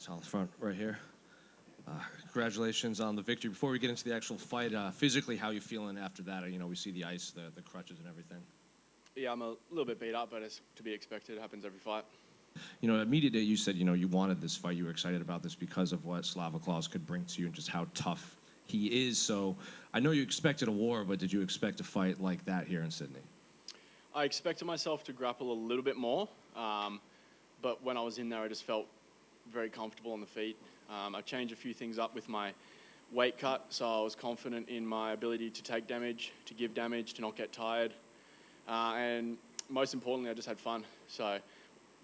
Tall front right here. Congratulations on the victory. Before we get into the actual fight, physically, how you feeling after that? You know, we see the ice, the crutches and everything. Yeah, I'm a little bit beat up, but it's to be expected. It happens every fight. You know, at media day, you said, you know, you wanted this fight. You were excited about this because of what Slava Claus could bring to you and just how tough he is. So I know you expected a war, but did you expect a fight like that here in Sydney? I expected myself to grapple a little bit more, but when I was in there, I just felt very comfortable on the feet. I changed a few things up with my weight cut, so I was confident in my ability to take damage, to give damage, to not get tired. And most importantly, I just had fun. So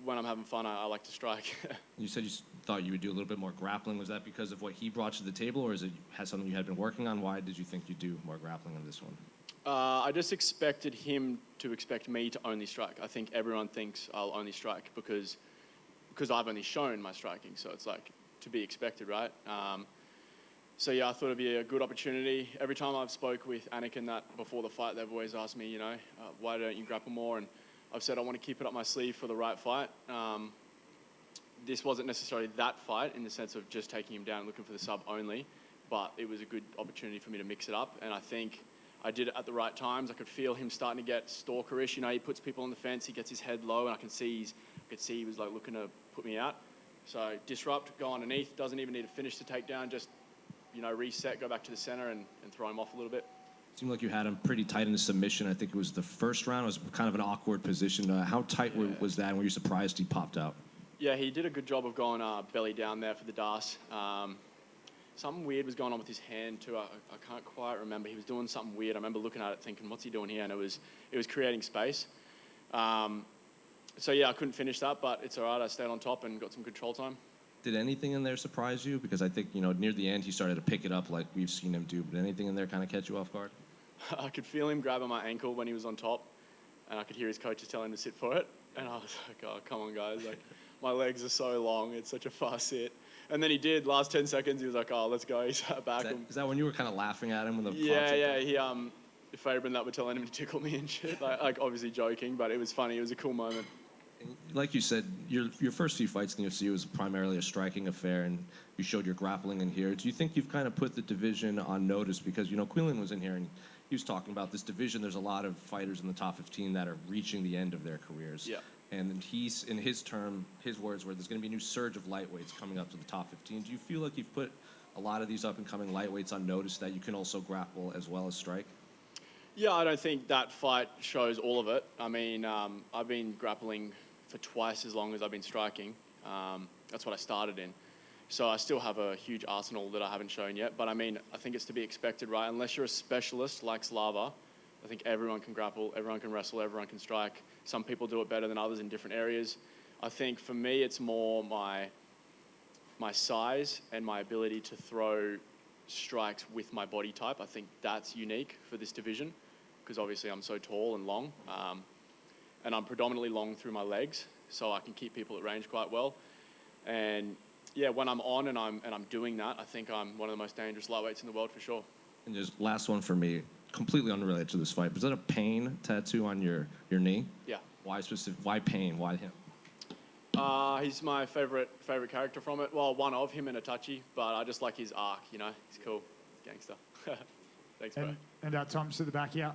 when I'm having fun, I like to strike. You said you thought you would do a little bit more grappling. Was that because of what he brought to the table, or is it something you had been working on? Why did you think you'd do more grappling on this one? I just expected him to expect me to only strike. I think everyone thinks I'll only strike because I've only shown my striking. So it's like to be expected, right? So yeah, I thought it'd be a good opportunity. Every time I've spoke with Anakin that before the fight, they've always asked me, why don't you grapple more? And I've said I want to keep it up my sleeve for the right fight. This wasn't necessarily that fight in the sense of just taking him down and looking for the sub only, but it was a good opportunity for me to mix it up. And I think I did it at the right times. I could feel him starting to get stalkerish. He puts people on the fence. He gets his head low, and I could see he was like looking to put me out. So disrupt, go underneath. Doesn't even need to finish the takedown. Just reset, go back to the center, and throw him off a little bit. Seemed like you had him pretty tight in the submission. I think it was the first round. It was kind of an awkward position. How tight was that? And were you surprised he popped out? Yeah, he did a good job of going belly down there for the DAS. Something weird was going on with his hand too. I can't quite remember. He was doing something weird. I remember looking at it thinking, what's he doing here? And it was creating space. So yeah, I couldn't finish that, but it's all right. I stayed on top and got some control time. Did anything in there surprise you? Because I think, near the end he started to pick it up like we've seen him do. But anything in there kind of catch you off guard? I could feel him grabbing my ankle when he was on top, and I could hear his coaches telling him to sit for it. And I was like, oh, come on, guys. Like, my legs are so long. It's such a fast sit. And then he did. Last 10 seconds, he was like, oh, let's go. He sat back. Is that when you were kind of laughing at him? When the Yeah. He, Faber and that were telling him to tickle me and shit. Like obviously joking, but it was funny. It was a cool moment. Like you said, your first few fights in the UFC was primarily a striking affair, and you showed your grappling in here. Do you think you've kind of put the division on notice? Because, Quinlan was in here, and he was talking about this division. There's a lot of fighters in the top 15 that are reaching the end of their careers. Yeah. And he's, in his words were, there's going to be a new surge of lightweights coming up to the top 15. Do you feel like you've put a lot of these up-and-coming lightweights on notice that you can also grapple as well as strike? Yeah, I don't think that fight shows all of it. I mean, I've been grappling for twice as long as I've been striking. That's what I started in. So I still have a huge arsenal that I haven't shown yet. But I mean, I think it's to be expected, right? Unless you're a specialist like Slava, I think everyone can grapple, everyone can wrestle, everyone can strike. Some people do it better than others in different areas. I think for me, it's more my size and my ability to throw strikes with my body type. I think that's unique for this division because obviously I'm so tall and long. And I'm predominantly long through my legs, so I can keep people at range quite well. And yeah, when I'm on and I'm doing that, I think I'm one of the most dangerous lightweights in the world for sure. And just last one for me, completely unrelated to this fight, but is that a pain tattoo on your knee? Yeah. Why specific? Why pain? Why him? He's my favorite character from it. Well, one of him and Itachi, but I just like his arc. He's cool, gangster. Thanks, bro. And Tom's to the back here.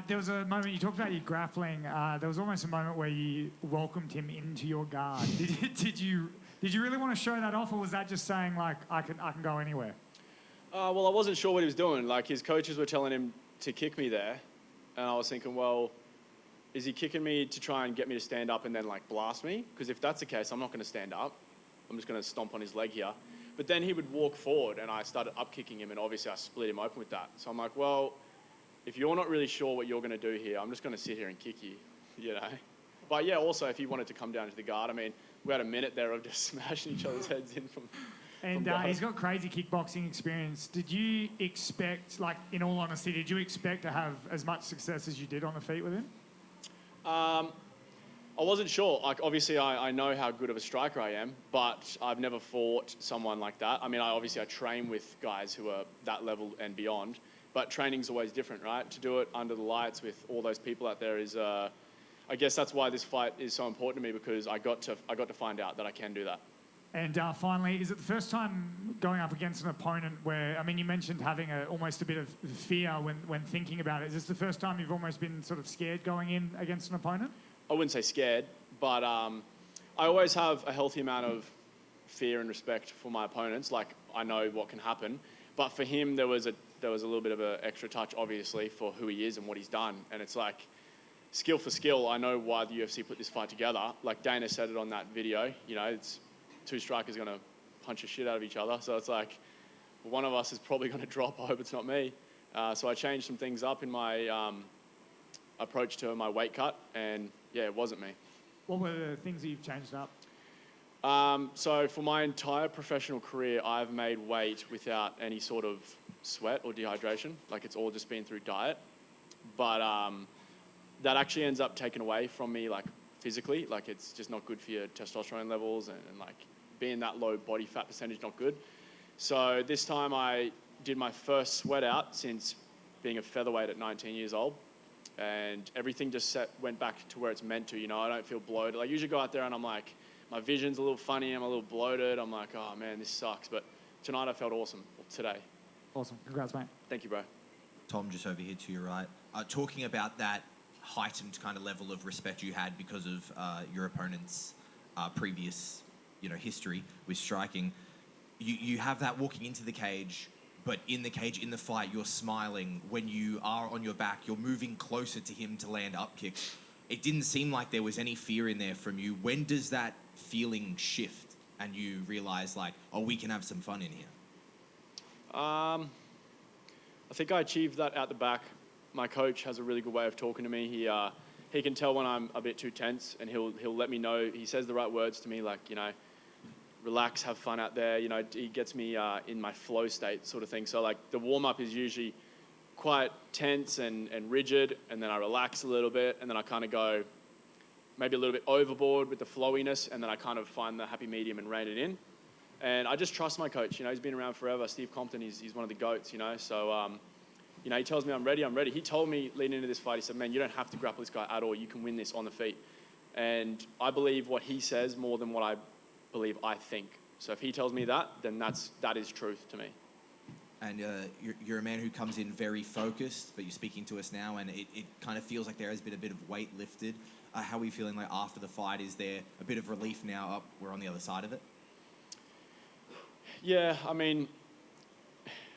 There was a moment you talked about your grappling. There was almost a moment where you welcomed him into your guard. Did you really want to show that off, or was that just saying like I can go anywhere? Well, I wasn't sure what he was doing. Like his coaches were telling him to kick me there, and I was thinking, well, is he kicking me to try and get me to stand up and then like blast me? Because if that's the case, I'm not going to stand up. I'm just going to stomp on his leg here. But then he would walk forward, and I started up kicking him, and obviously I split him open with that. So I'm like, well, if you're not really sure what you're going to do here, I'm just going to sit here and kick you, But yeah, also if he wanted to come down to the guard, I mean, we had a minute there of just smashing each other's heads in from. And he's got crazy kickboxing experience. Did you expect, like, in all honesty, did you expect to have as much success as you did on the feet with him? I wasn't sure. Like, obviously, I know how good of a striker I am, but I've never fought someone like that. I mean, I train with guys who are that level and beyond, but training's always different, right? To do it under the lights with all those people out there is, I guess that's why this fight is so important to me, because I got to find out that I can do that. And finally, is it the first time going up against an opponent where, I mean, you mentioned having almost a bit of fear when thinking about it. Is this the first time you've almost been sort of scared going in against an opponent? I wouldn't say scared, but I always have a healthy amount of fear and respect for my opponents. Like, I know what can happen. But for him, there was a little bit of an extra touch, obviously, for who he is and what he's done. And it's like, skill for skill, I know why the UFC put this fight together. Like Dana said it on that video, you know, it's two strikers going to punch the shit out of each other. So it's like, one of us is probably going to drop. I hope it's not me. So I changed some things up in my approach to my weight cut, and yeah, it wasn't me. What were the things that you've changed up? So for my entire professional career, I've made weight without any sort of sweat or dehydration. Like, it's all just been through diet. But that actually ends up taken away from me, like, physically. Like, it's just not good for your testosterone levels, and like, being that low body fat percentage, not good. So this time I did my first sweat out since being a featherweight at 19 years old. And everything just went back to where it's meant to, you know. I don't feel bloated. Like, I usually go out there and I'm like, my vision's a little funny, I'm a little bloated. I'm like, oh man, this sucks. But tonight I felt awesome, today. Awesome. Congrats, mate. Thank you, bro. Tom, just over here to your right. Talking about that heightened kind of level of respect you had because of your opponent's previous, history with striking. You have that walking into the cage, but in the cage, in the fight, you're smiling. When you are on your back, you're moving closer to him to land up kicks. It didn't seem like there was any fear in there from you. When does that feeling shift and you realize, like, oh, we can have some fun in here? I think I achieved that at the back. My coach has a really good way of talking to me. He can tell when I'm a bit too tense, and he'll let me know. He says the right words to me, like, relax, have fun out there. He gets me in my flow state sort of thing. So, like, the warm-up is usually quite tense and rigid, and then I relax a little bit, and then I kind of go maybe a little bit overboard with the flowiness, and then I kind of find the happy medium and rein it in. And I just trust my coach. He's been around forever. Steve Compton, he's one of the GOATs, So, he tells me I'm ready. He told me leading into this fight, he said, man, you don't have to grapple this guy at all. You can win this on the feet. And I believe what he says more than what I believe I think. So if he tells me that, then that is truth to me. And you're a man who comes in very focused, but you're speaking to us now, and it kind of feels like there has been a bit of weight lifted. How are you feeling like after the fight? Is there a bit of relief now we're on the other side of it? Yeah, I mean,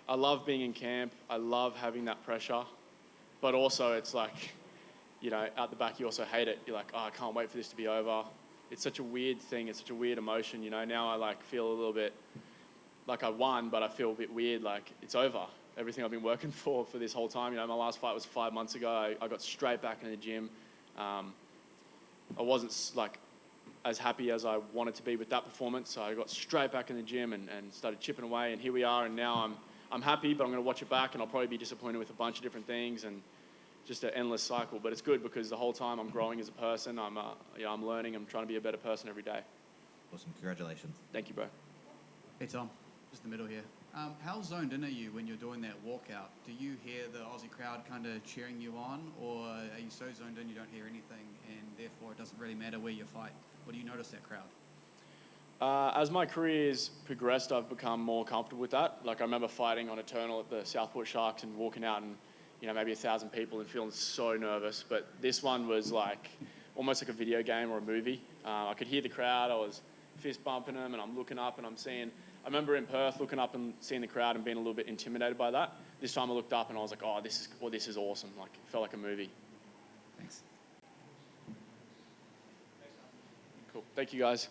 I love being in camp. I love having that pressure. But also it's like, out the back you also hate it. You're like, oh, I can't wait for this to be over. It's such a weird thing. It's such a weird emotion. Now I like feel a little bit like I won, but I feel a bit weird, like it's over. Everything I've been working for this whole time. My last fight was 5 months ago. I got straight back in the gym. I wasn't like as happy as I wanted to be with that performance, so I got straight back in the gym and started chipping away, and here we are, and now I'm happy, but I'm going to watch it back, and I'll probably be disappointed with a bunch of different things, and just an endless cycle. But it's good because the whole time I'm growing as a person. I'm learning. I'm trying to be a better person every day. Awesome. Congratulations. Thank you, bro. Hey Tom, just in the middle here. How zoned in are you when you're doing that walkout? Do you hear the Aussie crowd kind of cheering you on, or are you so zoned in you don't hear anything, and therefore it doesn't really matter where you fight? Or do you notice that crowd? As my career's progressed, I've become more comfortable with that. Like, I remember fighting on Eternal at the Southport Sharks and walking out and, maybe 1,000 people and feeling so nervous. But this one was like almost like a video game or a movie. I could hear the crowd. I was fist bumping them, and I'm looking up and I'm seeing. I remember in Perth looking up and seeing the crowd and being a little bit intimidated by that. This time I looked up and I was like, oh, this is awesome. Like, it felt like a movie. Thanks. Cool. Thank you, guys.